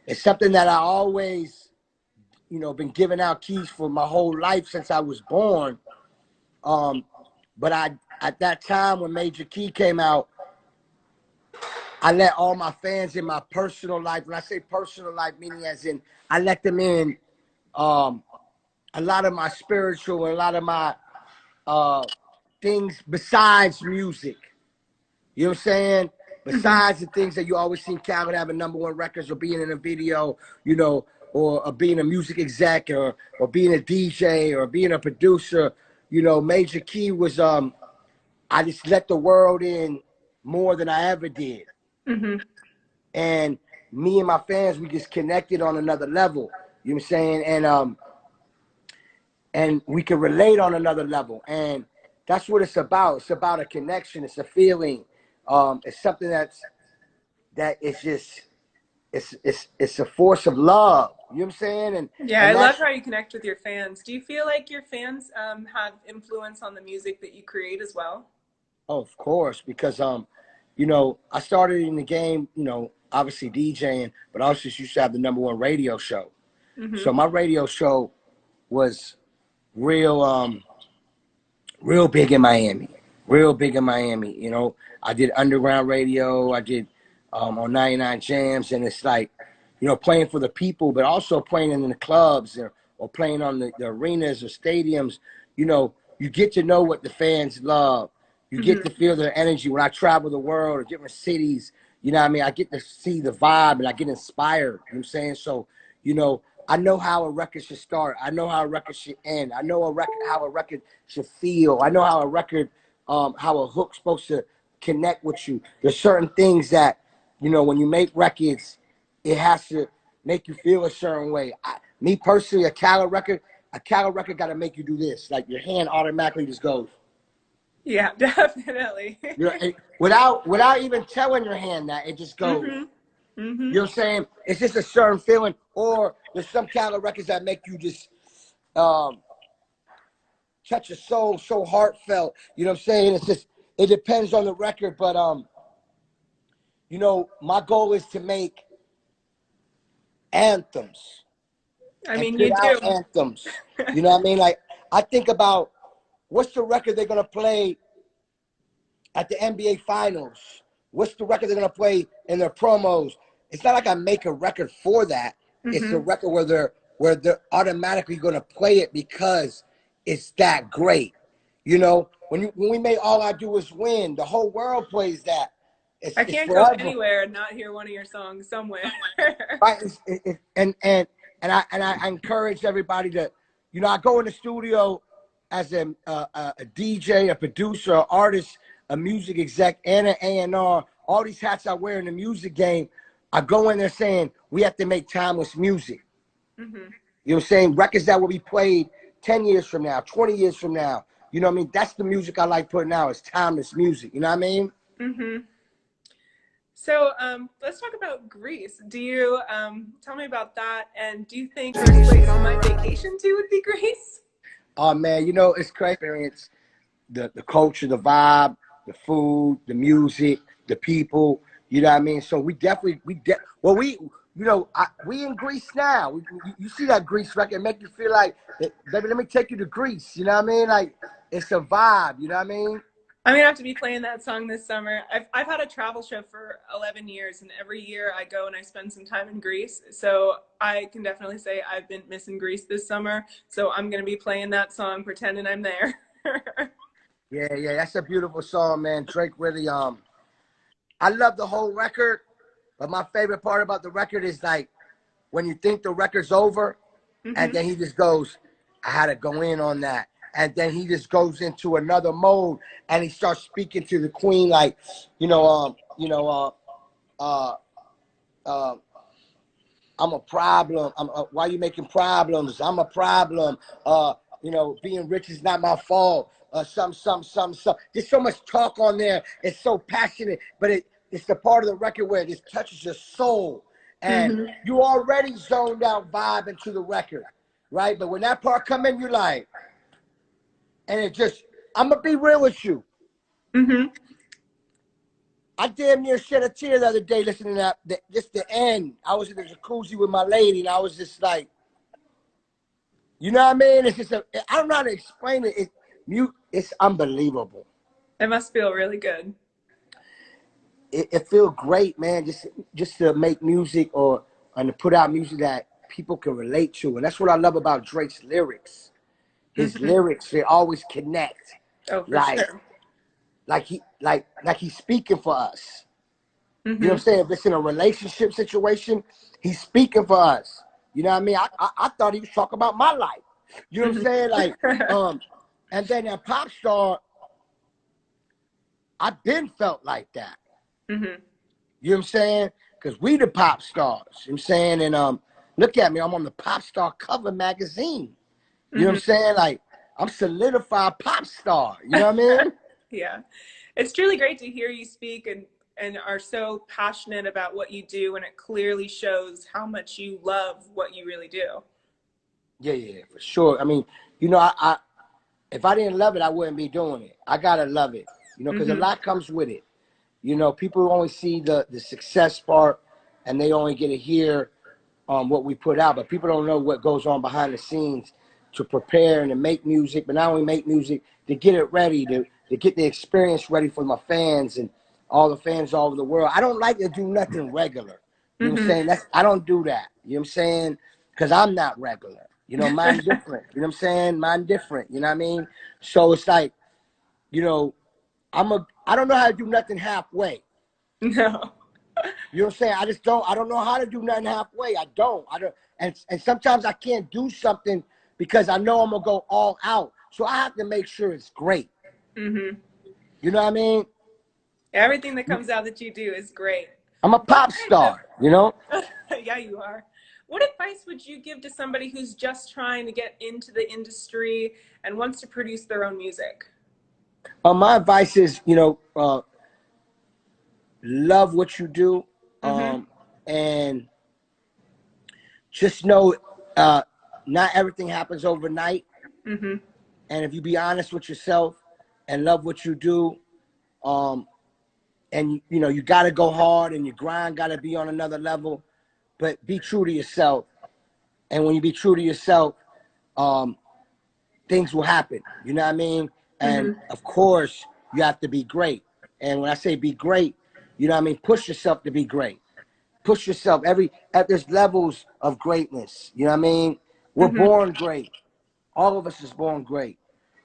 It's something that I always, you know, been giving out keys for my whole life since I was born. But at that time when Major Key came out, I let all my fans in my personal life. When I say personal life, meaning as in I let them in a lot of my spiritual and a lot of my things besides music. You know what I'm saying? Besides the things that you always seen Khaled having #1 records or being in a video, you know, or being a music exec or being a DJ or being a producer, you know, Major Key was I just let the world in more than I ever did. And me and my fans, we just connected on another level. You know what I'm saying? And we can relate on another level. And that's what it's about. It's about a connection. It's a feeling. It's something that is just it's a force of love. You know what I'm saying? Yeah, I love how you connect with your fans. Do you feel like your fans have influence on the music that you create as well? Oh, of course, because you know, I started in the game, you know, obviously DJing, but I also used to have the #1 radio show. So my radio show was real real big in Miami. Real big in Miami. You know, I did underground radio, I did on 99 Jams, and it's like, you know, playing for the people, but also playing in the clubs or playing on the arenas or stadiums. You know, you get to know what the fans love. You get to feel their energy. When I travel the world or different cities, you know what I mean? I get to see the vibe and I get inspired. You know what I'm saying? So, you know, I know how a record should start. I know how a record should end. I know how a record should feel. I know how a record, how a hook's supposed to connect with you. There's certain things that, you know, when you make records, it has to make you feel a certain way. Me personally, a Khaled record got to make you do this. Like your hand automatically just goes. Yeah, definitely. You know, without even telling your hand that, it just goes. You know what I'm saying? It's just a certain feeling. Or there's some Khaled records that make you just touch your soul, so heartfelt. You know what I'm saying? It's just, it depends on the record. But you know, my goal is to make anthems. I mean, put you out do. anthems. You know what I mean? Like, I think about what's the record they're gonna play at the NBA Finals. What's the record they're gonna play in their promos? It's not like I make a record for that. It's a record where they're automatically gonna play it because it's that great. You know, when we made All I Do Is Win, the whole world plays that. I It's can't go forever. anywhere and not hear one of your songs somewhere. Right? And I encourage everybody to, you know, I go in the studio as a DJ, a producer, an artist, a music exec, and an A&R. All these hats I wear in the music game. I go in there saying we have to make timeless music. You know what I'm saying? Records that will be played 10 years from now, 20 years from now. You know what I mean? That's the music I like putting out. It's timeless music. You know what I mean? So let's talk about Greece. Do you tell me about that? And do you think there's a place on my vacation to would be Greece? Oh man, you know, it's crazy experience. The culture, the vibe, the food, the music, the people. You know what I mean? So we in Greece now. You see that Greece record, make you feel like, baby, let me take you to Greece. You know what I mean? Like, it's a vibe. You know what I mean? I'm gonna have to be playing that song this summer. I've had a travel show for 11 years, and every year I go and I spend some time in Greece. So I can definitely say I've been missing Greece this summer. So I'm gonna be playing that song, pretending I'm there. Yeah, that's a beautiful song, man. Drake really, I love the whole record, but my favorite part about the record is like when you think the record's over, and then he just goes, I had to go in on that. And then he just goes into another mode and he starts speaking to the queen like, I'm a problem. Why are you making problems? I'm a problem. Being rich is not my fault. Some. There's so much talk on there. It's so passionate, but it's the part of the record where it just touches your soul. And you already zoned out vibing to the record, right? But when that part come in, you're like, and it just, I'm going to be real with you. I damn near shed a tear the other day listening to that. Just the end. I was in the jacuzzi with my lady, and I was just like, you know what I mean? It's just I don't know how to explain it. It's unbelievable. It must feel really good. It feels great, man. Just to make music and to put out music that people can relate to, and that's what I love about Drake's lyrics. His lyrics, they always connect. Oh, for Like, sure. like he's speaking for us. You know what I'm Mm-hmm. saying? If it's in a relationship situation, he's speaking for us. You know what I mean? I thought he was talking about my life. You know what I'm saying? Like, and then at Popstar, I've been felt like that. Mm-hmm. You know what I'm saying? Because we the pop stars. You know what I'm saying? And look at me, I'm on the Popstar cover magazine. You know what I'm saying? Like, I'm solidified pop star. You know what I mean? Yeah. It's truly great to hear you speak and are so passionate about what you do, and it clearly shows how much you love what you really do. Yeah, for sure. I mean, you know, I if I didn't love it, I wouldn't be doing it. I gotta love it, you know, because a lot comes with it. You know, people only see the success part, and they only get to hear what we put out, but people don't know what goes on behind the scenes to prepare and to make music, but not only make music, to get it ready, to get the experience ready for my fans and all the fans all over the world. I don't like to do nothing regular. You know what I'm saying? I don't do that. You know what I'm saying? Because I'm not regular. You know, mine different. You know what I'm saying? Mine different. You know what I mean? So it's like, you know, I don't know how to do nothing halfway. No. You know what I'm saying? I don't know how to do nothing halfway. I don't. And sometimes I can't do something because I know I'm gonna go all out. So I have to make sure it's great. Mm-hmm. You know what I mean? Everything that comes out that you do is great. I'm a What pop kind star, you know? of, yeah, you are. What advice would you give to somebody who's just trying to get into the industry and wants to produce their own music? My advice is, you know, love what you do, Mm-hmm. and just know not everything happens overnight. Mm-hmm. And if you be honest with yourself and love what you do, um, and you know, you got to go hard and your grind got to be on another level, but be true to yourself. And when you be true to yourself, um, things will happen. You know what I mean? And Mm-hmm. of course, you have to be great. And when I say be great, you know what I mean? Push yourself to be great. Push yourself. There's levels of greatness. You know what I mean? We're Mm-hmm. born great. All of us is born great.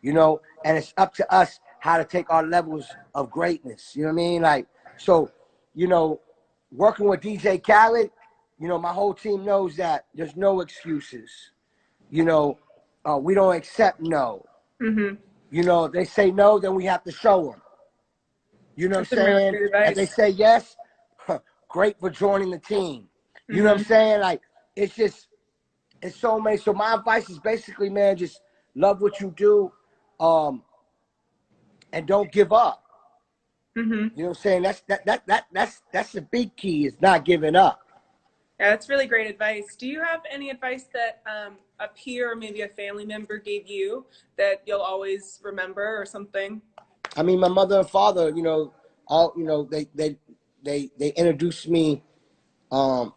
You know, and it's up to us how to take our levels of greatness. You know what I mean? Like, so, you know, working with DJ Khaled, you know, my whole team knows that there's no excuses. You know, we don't accept no. Mm-hmm. You know, if they say no, then we have to show them. You know what That's I'm some really saying? good If they advice. say yes, great for joining the team. You know what I'm Mm-hmm. saying? Like, it's so many. So my advice is basically, man, just love what you do, and don't give up. Mm-hmm. You know what I'm saying? That's the big key, is not giving up. Yeah, that's really great advice. Do you have any advice that a peer or maybe a family member gave you that you'll always remember or something? I mean, my mother and father, you know, they introduced me. Um,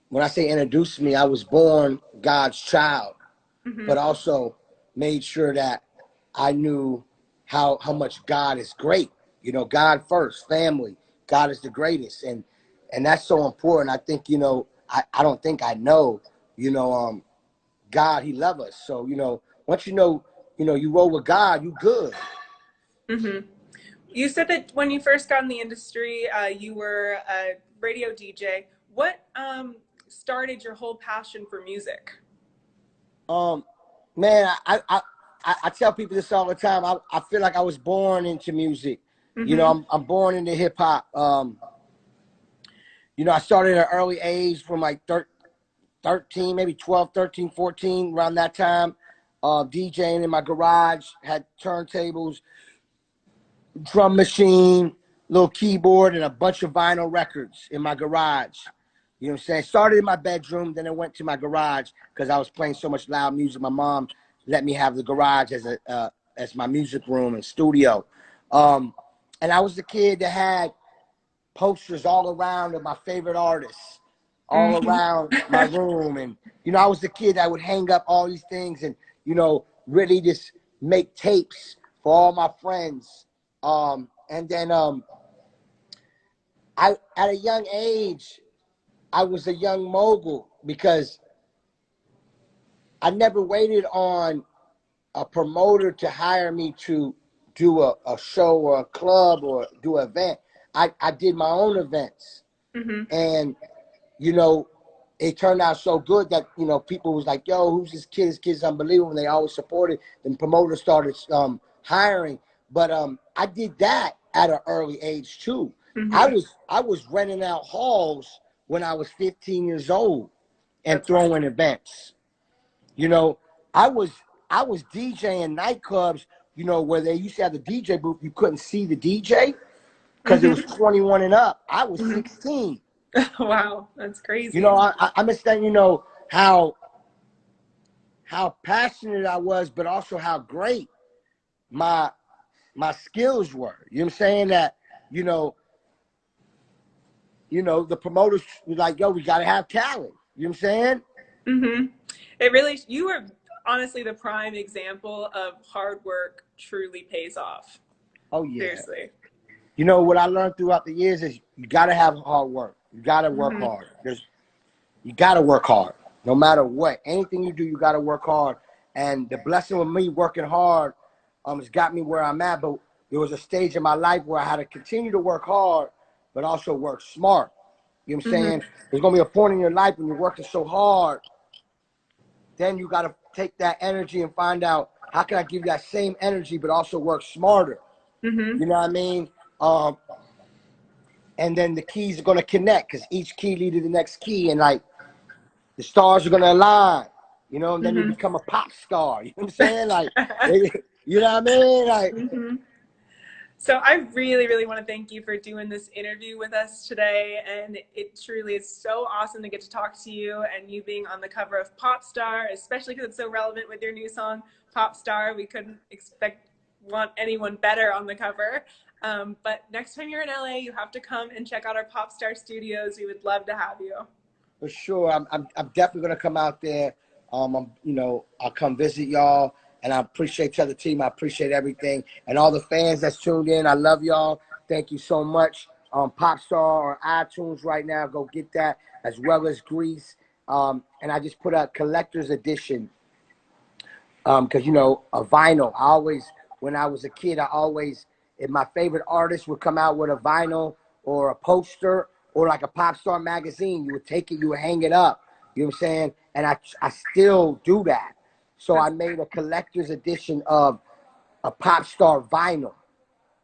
when I say introduced me, I was born God's child, Mm-hmm. but also made sure that I knew how much God is great. You know, God first, family. God is the greatest, and that's so important. I think, you know, I don't think I know, you know, God, He loves us. So, you know, once you know, you roll with God, you good. Mm-hmm. You said that when you first got in the industry, you were a radio DJ. What started your whole passion for music? Um, man, I tell people this all the time. I feel like I was born into music. You know, Mm-hmm. I'm born into hip hop. You know, I started at an early age from like 13, maybe 12, 13, 14, around that time. DJing in my garage, had turntables, drum machine, little keyboard, and a bunch of vinyl records in my garage. You know what I'm saying? Started in my bedroom, then I went to my garage because I was playing so much loud music. My mom let me have the garage as my music room and studio. And I was the kid that had posters all around of my favorite artists all Mm-hmm. around my room. And, you know, I was the kid that would hang up all these things and, you know, really just make tapes for all my friends. And then I, at a young age, I was a young mogul because I never waited on a promoter to hire me to do a show or a club or do an event. I did my own events. Mm-hmm. And, you know, it turned out so good that, you know, people was like, yo, who's this kid? This kid's unbelievable. And they always supported. And promoters started hiring. But I did that at an early age too. Mm-hmm. I was renting out halls when I was 15 years old and That's awesome. throwing events. You know, I was DJing nightclubs, you know, where they used to have the DJ booth. You couldn't see the DJ because it was Mm-hmm. 21 and up. I was Mm-hmm. 16. Wow, that's crazy. You know, I understand, you know, how passionate I was, but also how great my skills were. You know what I'm saying? That, you know, the promoters were like, yo, we gotta have Khaled. You know what I'm saying? Mm-hmm. It really, you were honestly the prime example of hard work truly pays off. Oh yeah. Seriously. You know what I learned throughout the years is you gotta have hard work. You gotta work Mm-hmm. hard. You gotta work hard. No matter what. Anything you do, you gotta work hard. And the blessing with me working hard has got me where I'm at. But there was a stage in my life where I had to continue to work hard, but also work smart. You know what I'm Mm-hmm. saying? There's gonna be a point in your life when you're working so hard, then you gotta take that energy and find out how can I give that same energy but also work smarter. Mm-hmm. You know what I mean? And then the keys are gonna connect because each key leads to the next key, and like the stars are gonna align, you know, and then you Mm-hmm. become a pop star. You know what I'm saying? Like, you know what I mean? Like, Mm-hmm. So I really, really want to thank you for doing this interview with us today. And it truly is so awesome to get to talk to you and you being on the cover of Popstar, especially because it's so relevant with your new song, Popstar. We couldn't want anyone better on the cover. But next time you're in LA, you have to come and check out our Popstar studios. We would love to have you. for sure, I'm definitely gonna come out there. You know, I'll come visit y'all, and I appreciate the team. I appreciate everything, and all the fans that's tuned in. I love y'all. Thank you so much. Popstar or iTunes right now. Go get that, as well as Grease. And I just put a collector's edition because, you know, a vinyl. When I was a kid, if my favorite artist would come out with a vinyl or a poster or like a pop star magazine, you would take it, you would hang it up. You know what I'm saying? And I still do that. So I made a collector's edition of a pop star vinyl.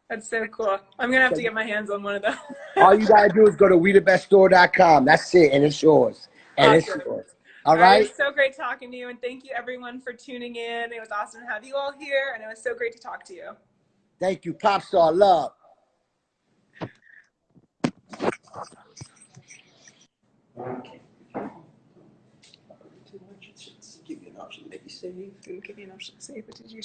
That's so cool. I'm going to have So to get my hands on one of those. all you got to do is go to WeTheBestStore.com. That's it, and it's yours. And it's Awesome. yours. All All right, it right? was so great talking to you, and thank you everyone for tuning in. It was awesome to have you all here, and it was so great to talk to you. Thank you, Popstar Love. Give you an option to maybe save. Give me an option to save, but did you